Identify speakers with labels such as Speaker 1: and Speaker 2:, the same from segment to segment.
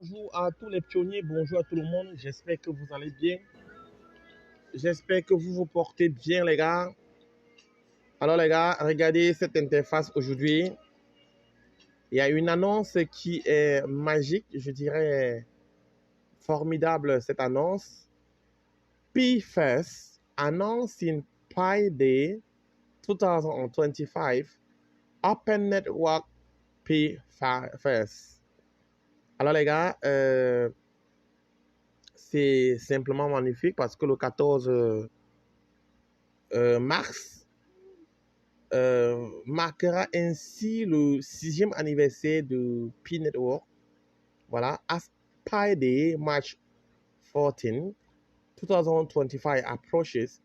Speaker 1: Bonjour à tous les pionniers, bonjour à tout le monde. J'espère que vous allez bien. J'espère que vous vous portez bien, les gars. Alors, les gars, regardez cette interface aujourd'hui. Il y a une annonce qui est magique, je dirais formidable, cette annonce. PFest announcing Pi Day 2025 Open Network PFest. Alors, les gars, c'est simplement magnifique parce que le 14 mars marquera ainsi le 6e anniversaire de Pi Network. Voilà, as Pi Day March 14, 2025 approaches,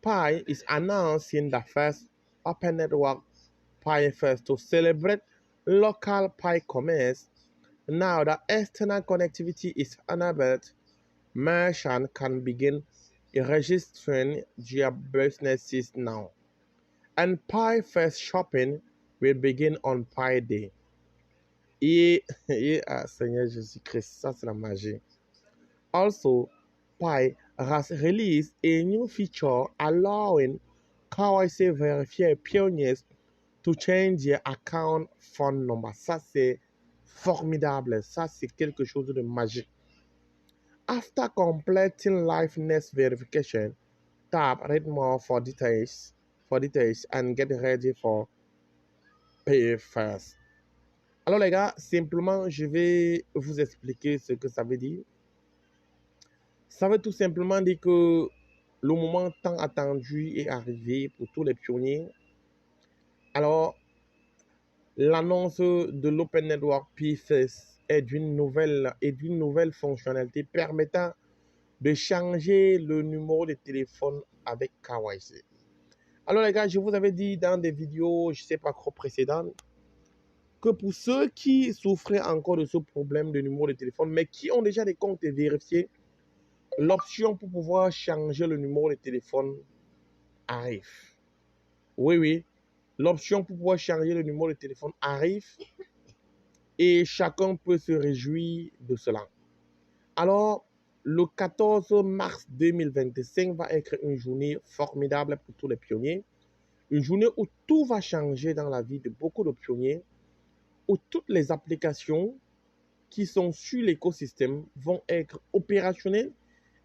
Speaker 1: Pi is announcing the first Open Network Pi Fest to celebrate local Pi commerce. Now that external connectivity is enabled, merchants can begin registering their businesses now. And Pi Fest shopping will begin on Pi Day. Seigneur Jésus-Christ, ça c'est la magie. Also, Pi has released a new feature allowing KYC verified pioneers to change their account phone number. Ça c'est formidable, ça c'est quelque chose de magique. After completing liveness verification, tap read more for details and get ready for Pay First. Alors les gars, simplement je vais vous expliquer ce que ça veut dire. Ça veut tout simplement dire que le moment tant attendu est arrivé pour tous les pionniers. Alors, l'annonce de l'Open Network PFest est d'une nouvelle fonctionnalité permettant de changer le numéro de téléphone avec KYC. Alors les gars, je vous avais dit dans des vidéos, je ne sais pas trop précédentes, que pour ceux qui souffraient encore de ce problème de numéro de téléphone, mais qui ont déjà des comptes vérifiés, l'option pour pouvoir changer le numéro de téléphone arrive. Oui, l'option pour pouvoir changer le numéro de téléphone arrive et chacun peut se réjouir de cela. Alors, le 14 mars 2025 va être une journée formidable pour tous les pionniers. Une journée où tout va changer dans la vie de beaucoup de pionniers, où toutes les applications qui sont sur l'écosystème vont être opérationnelles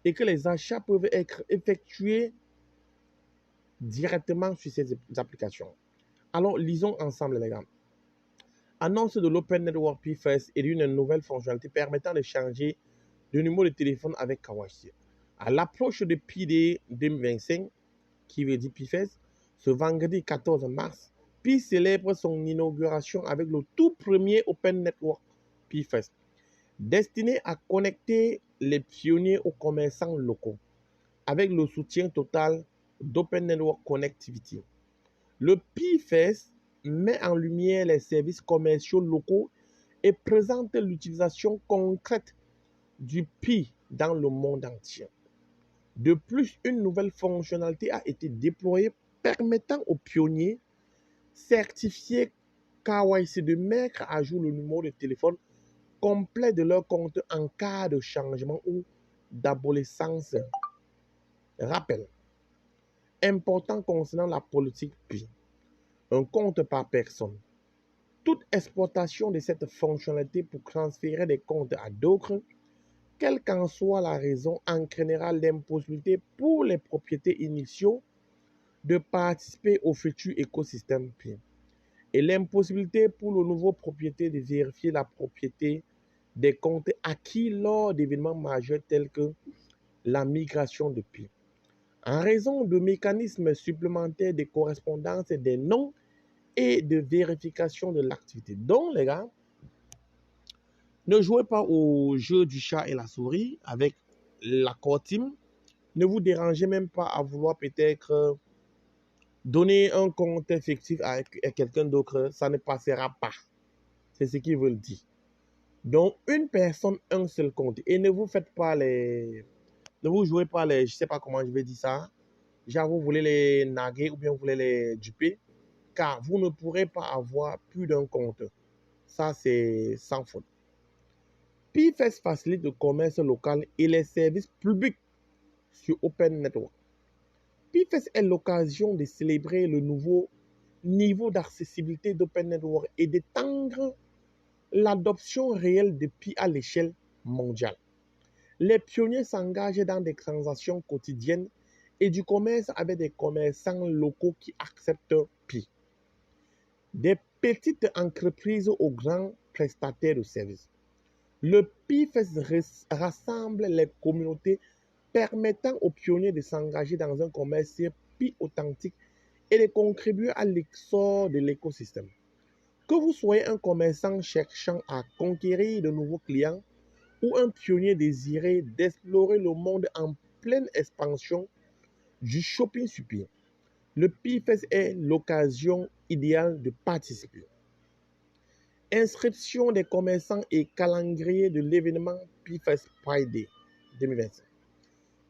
Speaker 1: et que les achats peuvent être effectués directement sur ces applications. Alors, lisons ensemble, les gars. Annonce de l'Open Network PFest et d'une nouvelle fonctionnalité permettant de changer de numéro de téléphone avec KYC. À l'approche de Pi Day 2025, qui veut dire PFest, ce vendredi 14 mars, Pi célèbre son inauguration avec le tout premier Open Network PFest, destiné à connecter les pionniers aux commerçants locaux, avec le soutien total d'Open Network Connectivity. Le PFest met en lumière les services commerciaux locaux et présente l'utilisation concrète du Pi dans le monde entier. De plus, une nouvelle fonctionnalité a été déployée permettant aux pionniers certifiés KYC de mettre à jour le numéro de téléphone complet de leur compte en cas de changement ou d'obsolescence. Rappel important concernant la politique Pi. Un compte par personne. Toute exportation de cette fonctionnalité pour transférer des comptes à d'autres, quelle qu'en soit la raison, entraînera l'impossibilité pour les propriétaires initiaux de participer au futur écosystème Pi et l'impossibilité pour le nouveau propriétaire de vérifier la propriété des comptes acquis lors d'événements majeurs tels que la migration de Pi. En raison de mécanismes supplémentaires de correspondance des noms et de vérification de l'activité. Donc, les gars, ne jouez pas au jeu du chat et la souris avec la core team. Ne vous dérangez même pas à vouloir peut-être donner un compte fictif à quelqu'un d'autre. Ça ne passera pas. C'est ce qu'ils veulent dire. Donc, une personne, un seul compte. Et ne vous faites pas les... Ne vous jouez pas les... Je ne sais pas comment je vais dire ça. Genre, vous voulez les naguer ou bien vous voulez les duper. Car vous ne pourrez pas avoir plus d'un compte. Ça, c'est sans faute. PFS facilite le commerce local et les services publics sur Open Network. PFS est l'occasion de célébrer le nouveau niveau d'accessibilité d'Open Network et d'étendre l'adoption réelle de Pi à l'échelle mondiale. Les pionniers s'engagent dans des transactions quotidiennes et du commerce avec des commerçants locaux qui acceptent Pi. Des petites entreprises aux grands prestataires de services. Le PIFES rassemble les communautés permettant aux pionniers de s'engager dans un commerce Pi authentique et de contribuer à l'essor de l'écosystème. Que vous soyez un commerçant cherchant à conquérir de nouveaux clients ou un pionnier désiré d'explorer le monde en pleine expansion du shopping sur Pi, le PIFES est l'occasion idéale de participer. Inscription des commerçants et calendrier de l'événement PIFES Friday 2025.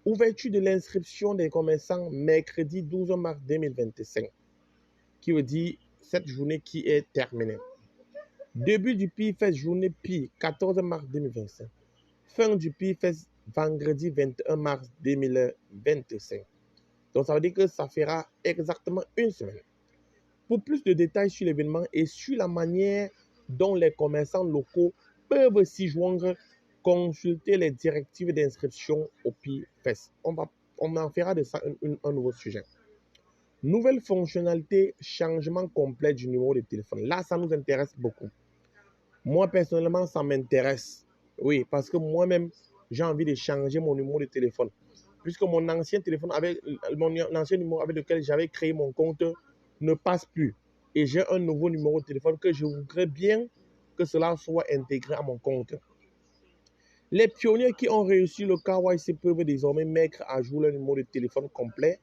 Speaker 1: Ouverture de l'inscription des commerçants mercredi 12 mars 2025, qui veut dire cette journée qui est terminée. Début du PIFES journée Pi 14 mars 2025. Fin du PIFES vendredi 21 mars 2025. Donc ça veut dire que ça fera exactement une semaine. Pour plus de détails sur l'événement et sur la manière dont les commerçants locaux peuvent s'y joindre, consulter les directives d'inscription au PIFES. On en fera de ça un nouveau sujet. Nouvelle fonctionnalité, changement complet du numéro de téléphone. Là, ça nous intéresse beaucoup. Moi, personnellement, ça m'intéresse. Oui, parce que moi-même, j'ai envie de changer mon numéro de téléphone. Puisque mon ancien téléphone, mon ancien numéro avec lequel j'avais créé mon compte ne passe plus. Et j'ai un nouveau numéro de téléphone que je voudrais bien que cela soit intégré à mon compte. Les pionniers qui ont réussi le KYC peuvent désormais mettre à jour leur numéro de téléphone complet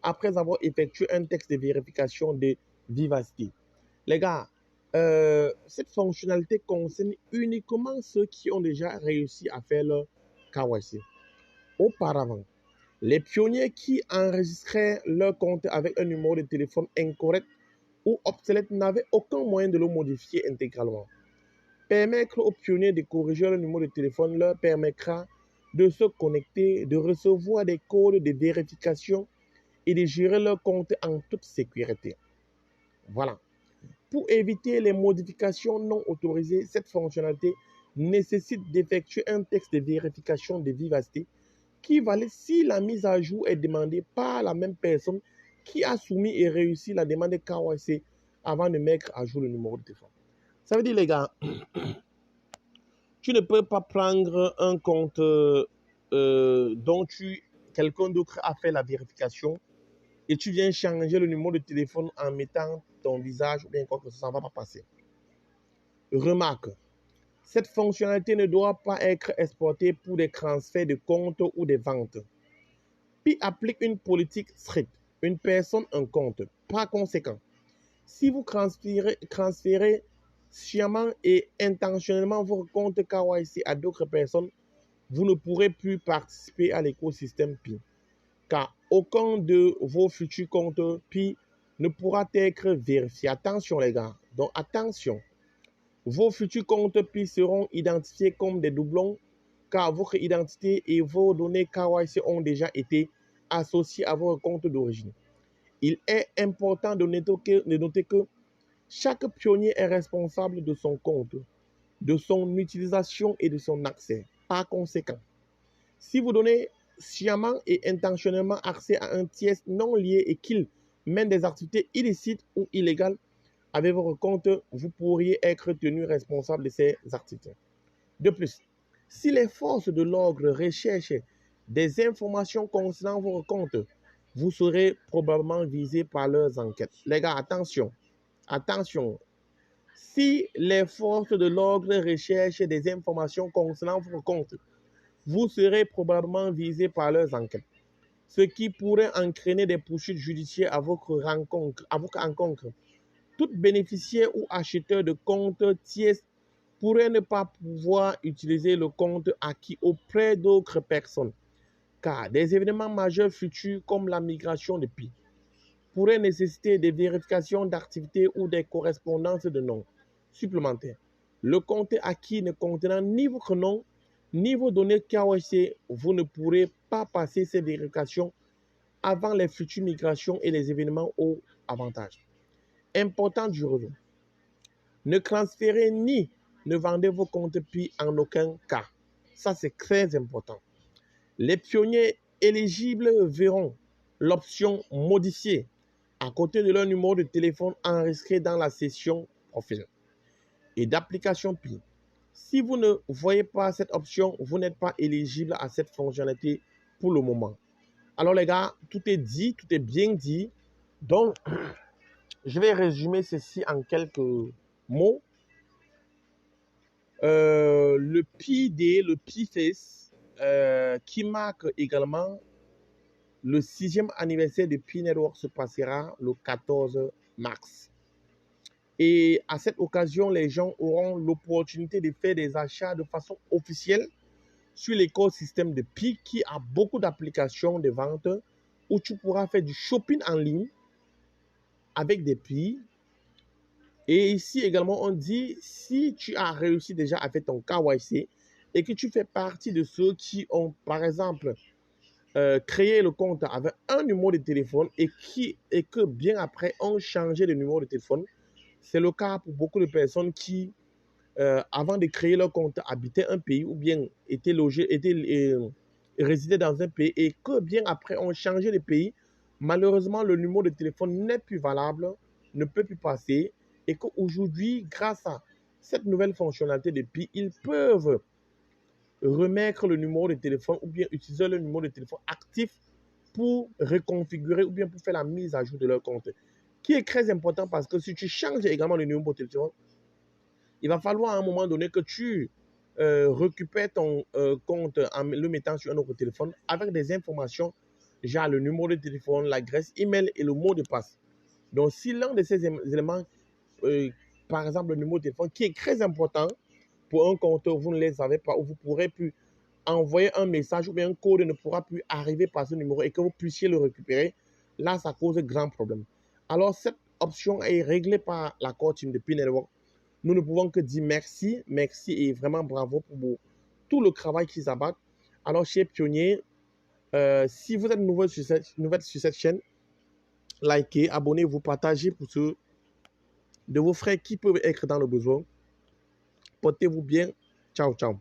Speaker 1: après avoir effectué un texte de vérification de vivacité. Les gars, cette fonctionnalité concerne uniquement ceux qui ont déjà réussi à faire le KYC. Auparavant, les pionniers qui enregistraient leur compte avec un numéro de téléphone incorrect ou obsolète n'avaient aucun moyen de le modifier intégralement. Permettre aux pionniers de corriger leur numéro de téléphone leur permettra de se connecter, de recevoir des codes de vérification et de gérer leur compte en toute sécurité. Voilà. Pour éviter les modifications non autorisées, cette fonctionnalité nécessite d'effectuer un texte de vérification de vivacité qui valide si la mise à jour est demandée par la même personne qui a soumis et réussi la demande de KYC avant de mettre à jour le numéro de téléphone. Ça veut dire, les gars, tu ne peux pas prendre un compte dont quelqu'un d'autre a fait la vérification et tu viens changer le numéro de téléphone en mettant ton visage ou bien quoi que ça ne va pas passer. Remarque, cette fonctionnalité ne doit pas être exportée pour des transferts de comptes ou des ventes. Pi applique une politique stricte, une personne, un compte. Par conséquent, si vous transférez sciemment et intentionnellement votre compte KYC à d'autres personnes, vous ne pourrez plus participer à l'écosystème Pi, car aucun de vos futurs comptes Pi ne pourra être vérifié. Attention les gars, donc attention. Vos futurs comptes Pi seront identifiés comme des doublons, car votre identité et vos données KYC ont déjà été associées à votre compte d'origine. Il est important de noter que chaque pionnier est responsable de son compte, de son utilisation et de son accès. Par conséquent, si vous donnez sciemment et intentionnellement accès à un tiers non lié et qu'il mène des activités illicites ou illégales avec votre compte, vous pourriez être tenu responsable de ces activités. De plus, si les forces de l'ordre recherchent des informations concernant votre compte, vous serez probablement visé par leurs enquêtes. Les gars, attention, attention. Si les forces de l'ordre recherchent des informations concernant votre compte, vous serez probablement visé par leurs enquêtes, ce qui pourrait entraîner des poursuites judiciaires à votre encontre. Tout bénéficiaire ou acheteur de compte tiers pourrait ne pas pouvoir utiliser le compte acquis auprès d'autres personnes, car des événements majeurs futurs comme la migration de Pi pourraient nécessiter des vérifications d'activité ou des correspondances de noms supplémentaires. Le compte acquis ne contenant ni votre nom, ni vos données KYC, vous ne pourrez pas passer ces vérifications avant les futures migrations et les événements au avantage. Important du revenu. Ne transférez ni ne vendez vos comptes PI en aucun cas. Ça, c'est très important. Les pionniers éligibles verront l'option modifiée à côté de leur numéro de téléphone enregistré dans la session profil et d'application PI. Si vous ne voyez pas cette option, vous n'êtes pas éligible à cette fonctionnalité pour le moment. Alors les gars, tout est dit, tout est bien dit. Donc, je vais résumer ceci en quelques mots. Le PID, le PIFACE, qui marque également le 6e anniversaire de Pi Network, se passera le 14 mars. Et à cette occasion, les gens auront l'opportunité de faire des achats de façon officielle sur l'écosystème de Pi, qui a beaucoup d'applications de vente où tu pourras faire du shopping en ligne avec des Pi. Et ici également, on dit, si tu as réussi déjà à faire ton KYC et que tu fais partie de ceux qui ont, par exemple, créé le compte avec un numéro de téléphone et que bien après ont changé de numéro de téléphone, c'est le cas pour beaucoup de personnes qui, avant de créer leur compte, habitaient un pays ou bien résidaient dans un pays et que bien après ont changé de pays. Malheureusement, le numéro de téléphone n'est plus valable, ne peut plus passer et qu'aujourd'hui, grâce à cette nouvelle fonctionnalité de PI, ils peuvent remettre le numéro de téléphone ou bien utiliser le numéro de téléphone actif pour reconfigurer ou bien pour faire la mise à jour de leur compte, qui est très important parce que si tu changes également le numéro de téléphone, il va falloir à un moment donné que tu récupères ton compte en le mettant sur un autre téléphone avec des informations, genre le numéro de téléphone, l'adresse email et le mot de passe. Donc, si l'un de ces éléments, par exemple le numéro de téléphone, qui est très important pour un compte, vous ne les avez pas, ou vous pourrez plus envoyer un message ou bien un code ne pourra plus arriver par ce numéro et que vous puissiez le récupérer, là, ça cause de grands problèmes. Alors, cette option est réglée par l'accord team de Pi Network. Nous ne pouvons que dire merci, merci et vraiment bravo pour tout le travail qu'ils abattent. Alors, chez Pionnier, si vous êtes nouvelle sur cette chaîne, likez, abonnez-vous, partagez pour ceux de vos frères qui peuvent être dans le besoin. Portez-vous bien. Ciao, ciao.